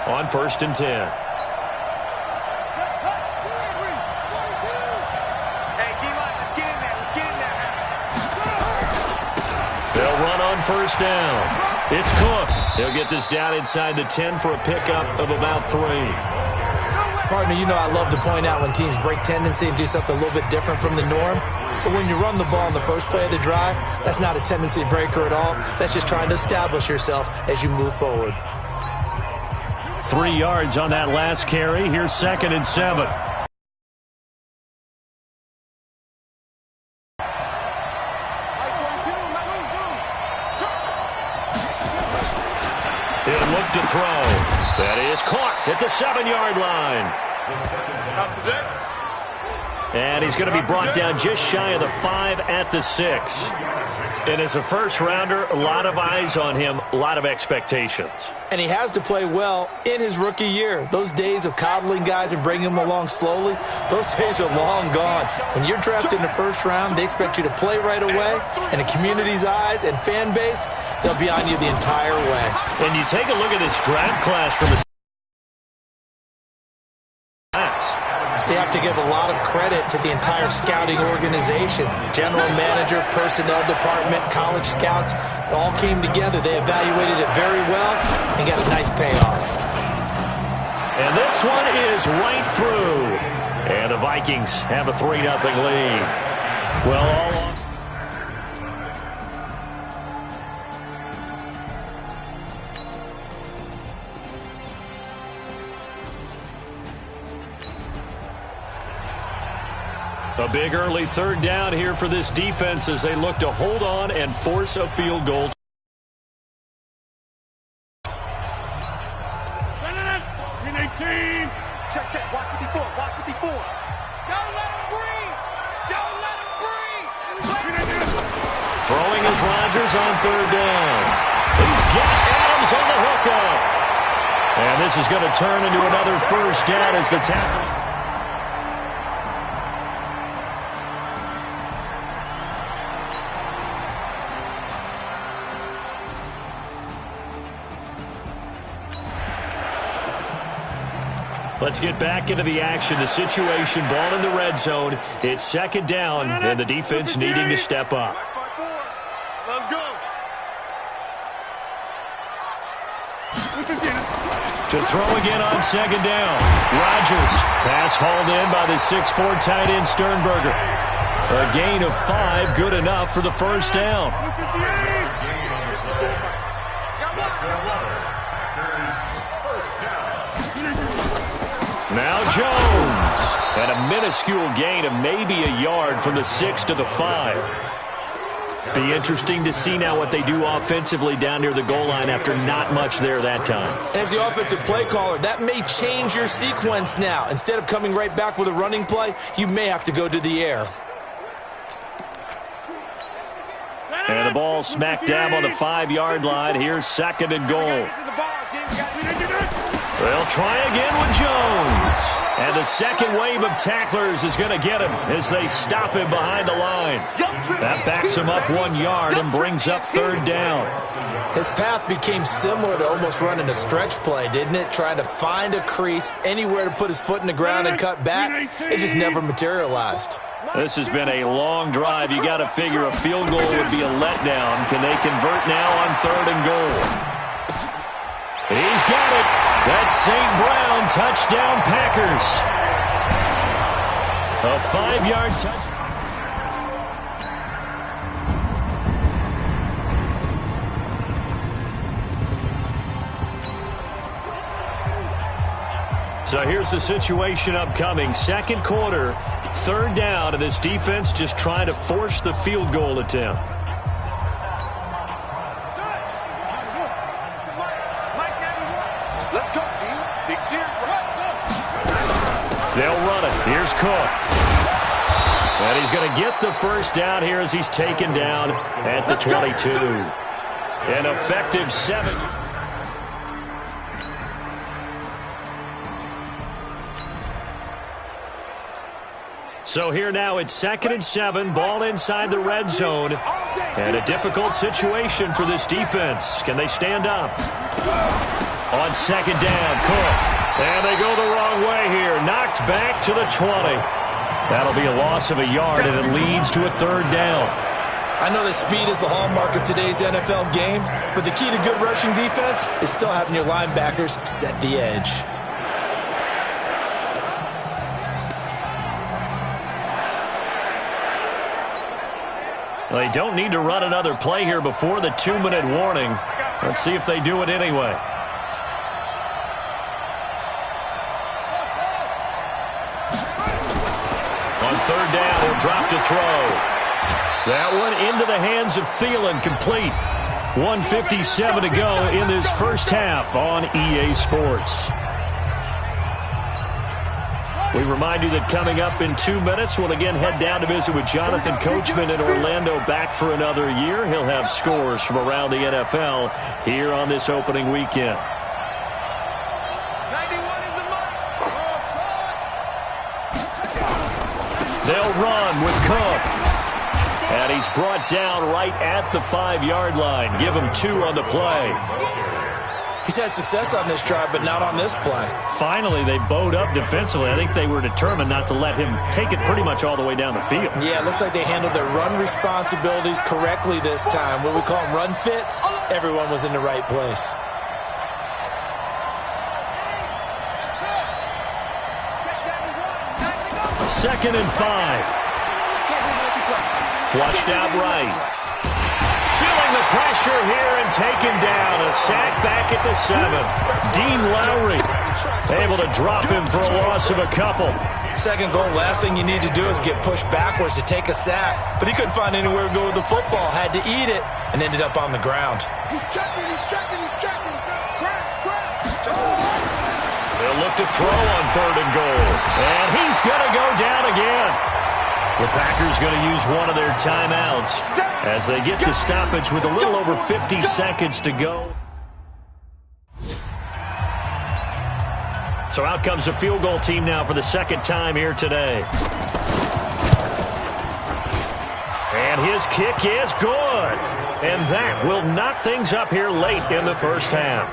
on 1st and 10. They'll run on 1st down. It's Cook. He'll get this down inside the 10 for a pickup of about 3. Partner, you know I love to point out when teams break tendency and do something a little bit different from the norm. But when you run the ball in the first play of the drive, that's not a tendency breaker at all. That's just trying to establish yourself as you move forward. 3 yards on that last carry. Here's 2nd and 7. He'll look to throw. That is caught at the 7-yard line. And he's going to be brought down just shy of the 5 at the 6. And as a first-rounder, a lot of eyes on him, a lot of expectations. And he has to play well in his rookie year. Those days of coddling guys and bringing them along slowly, those days are long gone. When you're drafted in the first round, they expect you to play right away. And the community's eyes and fan base, they'll be on you the entire way. When you take a look at this draft class from a They have to give a lot of credit to the entire scouting organization. General manager, personnel department, college scouts, it all came together. They evaluated it very well and got a nice payoff. And this one is right through. And the Vikings have a 3-0 lead. Well, all on. A big early 3rd down here for this defense as they look to hold on and force a field goal. Throwing is Rodgers on 3rd down. He's got Adams on the hookup. And this is going to turn into another 1st down as the tackle. Let's get back into the action. The situation, ball in the red zone. It's 2nd down, and the defense needing to step up. Let's go. To throw again on 2nd down. Rodgers. Pass hauled in by the 6'4" tight end Sternberger. A gain of 5, good enough for the 1st down. Now Jones. And a minuscule gain of maybe a yard from the 6 to the 5. Be interesting to see now what they do offensively down near the goal line after not much there that time. As the offensive play caller, that may change your sequence now. Instead of coming right back with a running play, you may have to go to the air. And the ball smack dab on the 5-yard line. Here's 2nd and goal. They'll try again with Jones. And the second wave of tacklers is going to get him as they stop him behind the line. That backs him up 1 yard and brings up 3rd down. His path became similar to almost running a stretch play, didn't it? Trying to find a crease, anywhere to put his foot in the ground and cut back. It just never materialized. This has been a long drive. You got to figure a field goal would be a letdown. Can they convert now on 3rd and goal? He's got it. That's St. Brown. Touchdown, Packers. A 5-yard touchdown. So here's the situation upcoming. 2nd quarter, 3rd down, and this defense just trying to force the field goal attempt. They'll run it. Here's Cook. And he's going to get the 1st down here as he's taken down at the 22. An effective 7. So here now it's 2nd and 7, ball inside the red zone. And a difficult situation for this defense. Can they stand up? On second down, Cook. And they go the wrong way here. Knocked back to the 20. That'll be a loss of a yard, and it leads to a third down. I know that speed is the hallmark of today's NFL game, but the key to good rushing defense is still having your linebackers set the edge. They don't need to run another play here before the 2-minute warning. Let's see if they do it anyway. On third down, he'll drop to throw. That one into the hands of Thielen, complete. 1:57 to go in this first half on EA Sports. We remind you that coming up in 2 minutes, we'll again head down to visit with Jonathan Coachman in Orlando, back for another year. He'll have scores from around the NFL here on this opening weekend. 91 is the mark. They'll run with Cook. And he's brought down right at the 5-yard line. Give him 2 on the play. He's had success on this drive, but not on this play. Finally, they bowed up defensively. I think they were determined not to let him take it pretty much all the way down the field. Yeah, it looks like they handled their run responsibilities correctly this time. What we call them run fits, everyone was in the right place. Second and 5. Flushed out right. Feeling the pressure here and taken down. A sack back at the 7. Dean Lowry able to drop him for a loss of a couple. Second goal, last thing you need to do is get pushed backwards to take a sack. But he couldn't find anywhere to go with the football. Had to eat it and ended up on the ground. He's checking. They'll look to throw on third and goal. And he's going to go down again. The Packers going to use one of their timeouts as they get the stoppage with a little over 50 seconds to go. So out comes the field goal team now for the second time here today. And his kick is good. And that will knock things up here late in the first half.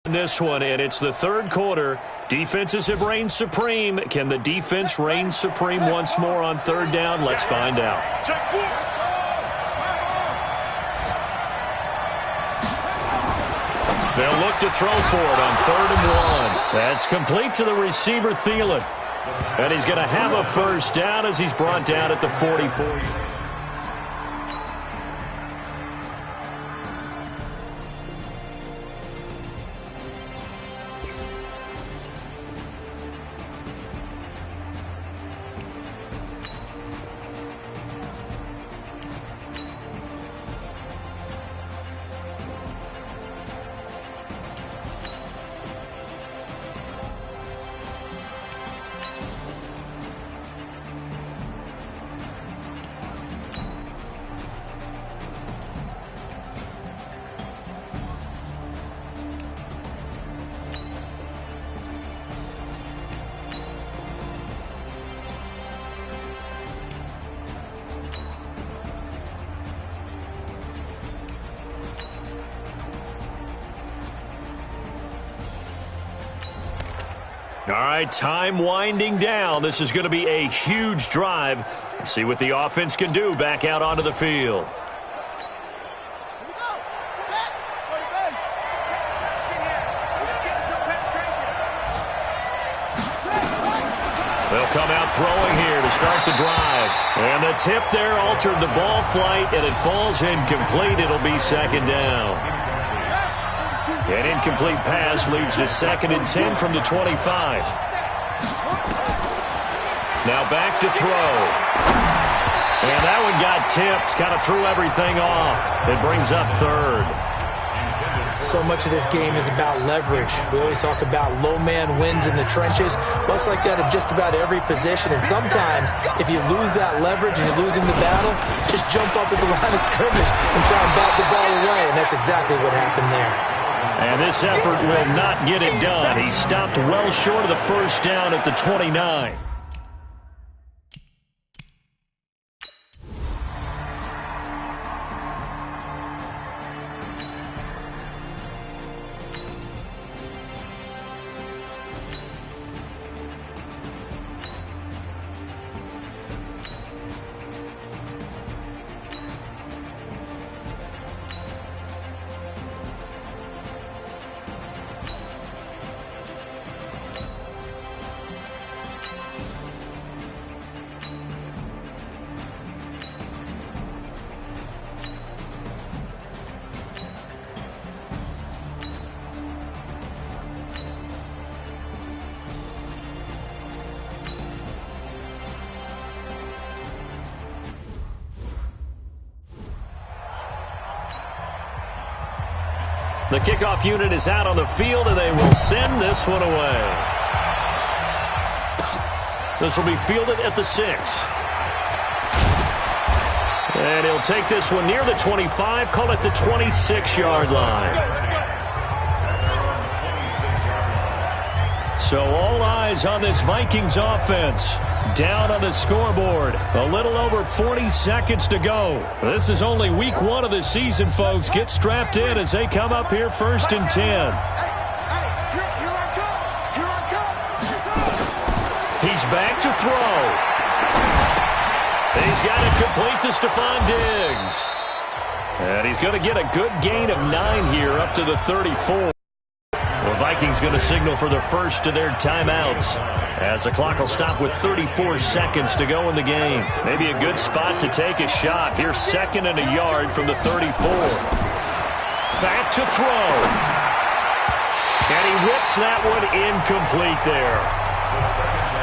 This one, and it's the third quarter. Defenses have reigned supreme. Can the defense reign supreme once more on third down? Let's find out. They'll look to throw for it on 3rd and 1. That's complete to the receiver, Thielen. And he's going to have a first down as he's brought down at the 44. All right, time winding down. This is going to be a huge drive. Let's see what the offense can do back out onto the field. They'll come out throwing here to start the drive. And the tip there altered the ball flight, and it falls incomplete. It'll be second down. An incomplete pass leads to 2nd and 10 from the 25. Now back to throw. And that one got tipped, kind of threw everything off. It brings up 3rd. So much of this game is about leverage. We always talk about low man wins in the trenches. Well, it's like that of just about every position. And sometimes, if you lose that leverage and you're losing the battle, just jump up at the line of scrimmage and try and bat the ball away. And that's exactly what happened there. And this effort will not get it done. He stopped well short of the first down at the 29. The kickoff unit is out on the field, and they will send this one away. This will be fielded at the 6. And he'll take this one near the 25, call it the 26-yard line. So all eyes on this Vikings offense. Down on the scoreboard. A little over 40 seconds to go. This is only week 1 of the season, folks. Get strapped in as they come up here 1st and 10. He's back to throw. He's got it complete to Stephon Diggs. And he's going to get a good gain of 9 here up to the 34. The Vikings going to signal for the first of their timeouts as the clock will stop with 34 seconds to go in the game. Maybe a good spot to take a shot. Here's 2nd and a yard from the 34. Back to throw. And he whips that one incomplete there.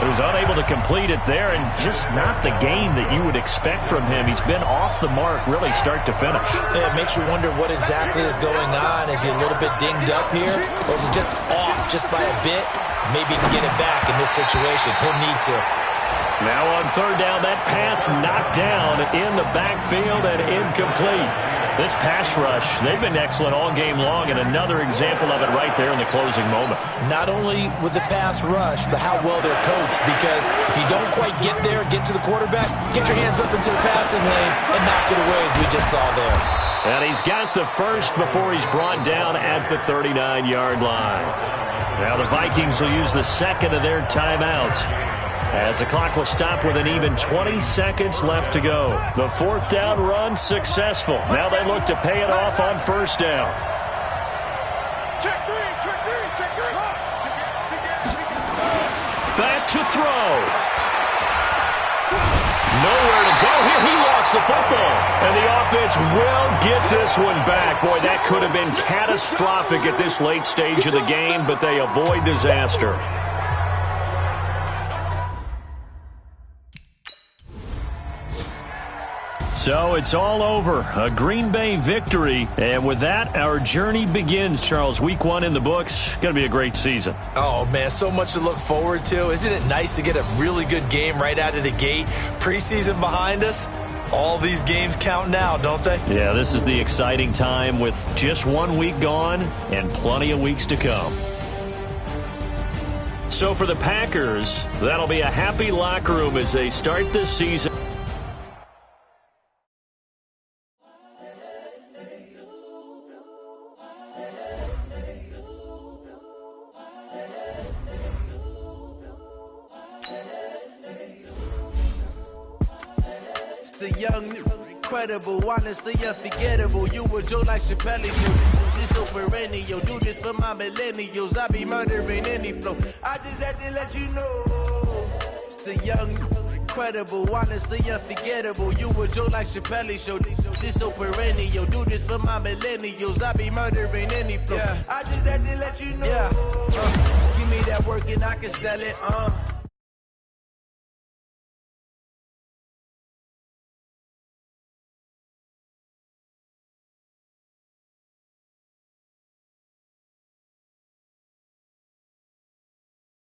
He was unable to complete it there, and just not the game that you would expect from him. He's been off the mark really start to finish. Yeah, it makes you wonder what exactly is going on. Is he a little bit dinged up here, or is he just off just by a bit? Maybe he can get it back in this situation. He'll need to. Now on 3rd down, that pass knocked down in the backfield and incomplete. This pass rush, they've been excellent all game long, and another example of it right there in the closing moment. Not only with the pass rush, but how well they're coached, because if you don't quite get there, get to the quarterback, get your hands up into the passing lane and knock it away, as we just saw there. And he's got the first before he's brought down at the 39-yard line. Now the Vikings will use the 2nd of their timeouts, as the clock will stop with an even 20 seconds left to go. The 4th down run successful. Now they look to pay it off on 1st down. Check three. Back to throw. Nowhere to go here. He lost the football. And the offense will get this one back. Boy, that could have been catastrophic at this late stage of the game, but they avoid disaster. So it's all over. A Green Bay victory. And with that, our journey begins, Charles. Week 1 in the books. Going to be a great season. Oh, man, so much to look forward to. Isn't it nice to get a really good game right out of the gate? Preseason behind us. All these games count now, don't they? Yeah, this is the exciting time with just 1 week gone and plenty of weeks to come. So for the Packers, that'll be a happy locker room as they start this season. the young, incredible, honestly unforgettable. You a Joe like Chappelle, yo. This so perennial. Do this for my millennials. I be murdering any flow. I just had to let you know. It's the young, incredible, honestly unforgettable. You a Joe like Chappelle show. This so perennial. Do this for my millennials. I be murdering any flow. Yeah. I just had to let you know. Yeah. Give me that work and I can sell it.